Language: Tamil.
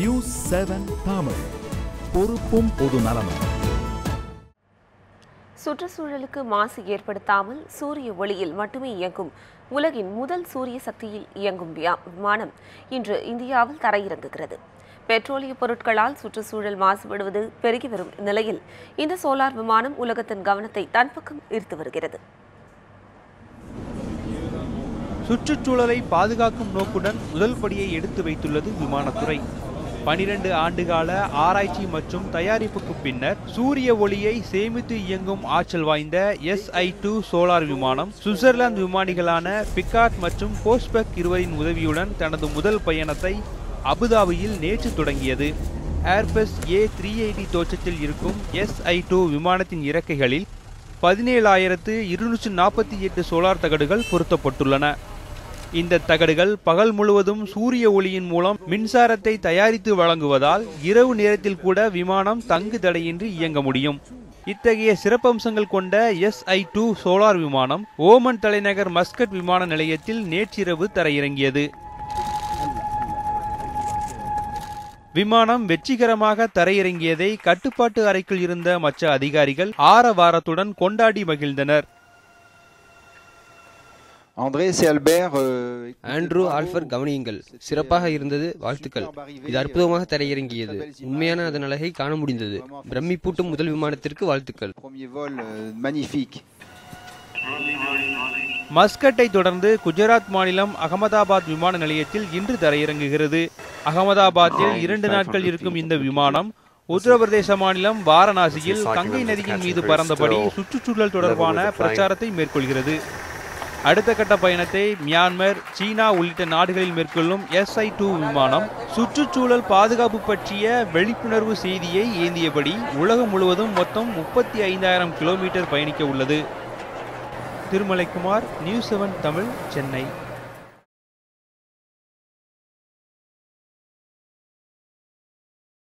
நியூஸ் 7 தமிழ், பொறுப்பும் பொது நலமும். சுற்றுச்சூழலுக்கு மாசு ஏற்படுத்தாமல் சூரிய ஒளியில் மட்டுமே இயங்கும் உலகின் முதல் சூரிய சக்தியில் இயங்கும் விமானம் இன்று இந்தியாவில் தரையிறங்குகிறது. பெட்ரோலிய பொருட்களால் சுற்றுச்சூழல் மாசுபடுவது பெருகி வரும் நிலையில் இந்த சோலார் விமானம் உலகத்தின் கவனத்தை தன் பக்கம் ஈர்த்து வருகிறது. சுற்றுச்சூழலை பாதுகாக்கும் நோக்குடன் முதல் படியை எடுத்து வைத்துள்ளது விமானத்துறை. 12 ஆண்டுகால ஆராய்ச்சி மற்றும் தயாரிப்புக்கு பின்னர் சூரிய ஒளியை சேமித்து இயங்கும் ஆற்றல் வாய்ந்த SI2 சோலார் விமானம் சுவிட்சர்லாந்து விமானிகளான பிகார்ட் மற்றும் கோஸ்பெக் இருவரின் உதவியுடன் தனது முதல் பயணத்தை அபுதாபியில் நேற்று தொடங்கியது. ஏர்பஸ் A380 தோற்றத்தில் இருக்கும் SI2 விமானத்தின் இறக்கைகளில் 17,248 சோலார் தகடுகள் பொருத்தப்பட்டுள்ளன. இந்த தகடுகள் பகல் முழுவதும் சூரிய ஒளியின் மூலம் மின்சாரத்தை தயாரித்து வழங்குவதால் இரவு நேரத்தில் கூட விமானம் தங்கு தடையின்றி இயங்க முடியும். இத்தகைய சிறப்பம்சங்கள் கொண்ட SI2 சோலார் விமானம் ஓமன் தலைநகர் மஸ்கட் விமான நிலையத்தில் நேற்றிரவு தரையிறங்கியது. விமானம் வெற்றிகரமாக தரையிறங்கியதை கட்டுப்பாட்டு அறைக்குள் இருந்த மற்ற அதிகாரிகள் ஆரவாரத்துடன் கொண்டாடி மகிழ்ந்தனர். ஆண்ட்ரூ ஆல்பர் கவனியுங்கள், சிறப்பாக இருந்தது, வாழ்த்துக்கள். இது அற்புதமாக தரையிறங்கியது, உண்மையான அதன் அழகை காண முடிந்தது. பிரமிப்பூட்டும் முதல் விமானத்திற்கு வாழ்த்துக்கள். மஸ்கட்டை தொடர்ந்து குஜராத் மாநிலம் அகமதாபாத் விமான நிலையத்தில் இன்று தரையிறங்குகிறது. அகமதாபாத்தில் 2 நாட்கள் இருக்கும் இந்த விமானம் உத்தரப்பிரதேச மாநிலம் வாரணாசியில் கங்கை நதியின் மீது பறந்தபடி சுற்றுச்சூழல் தொடர்பான பிரச்சாரத்தை மேற்கொள்கிறது. அடுத்த கட்ட பயணத்தை மியான்மர், சீனா உள்ளிட்ட நாடுகளில் மேற்கொள்ளும் SI2 விமானம் சுற்றுச்சூழல் பாதுகாப்பு பற்றிய விழிப்புணர்வு செய்தியை ஏந்தியபடி உலகம் முழுவதும் மொத்தம் 35,000 கிலோமீட்டர் பயணிக்க உள்ளது. திருமலைக்குமார், நியூஸ் 7 தமிழ், சென்னை.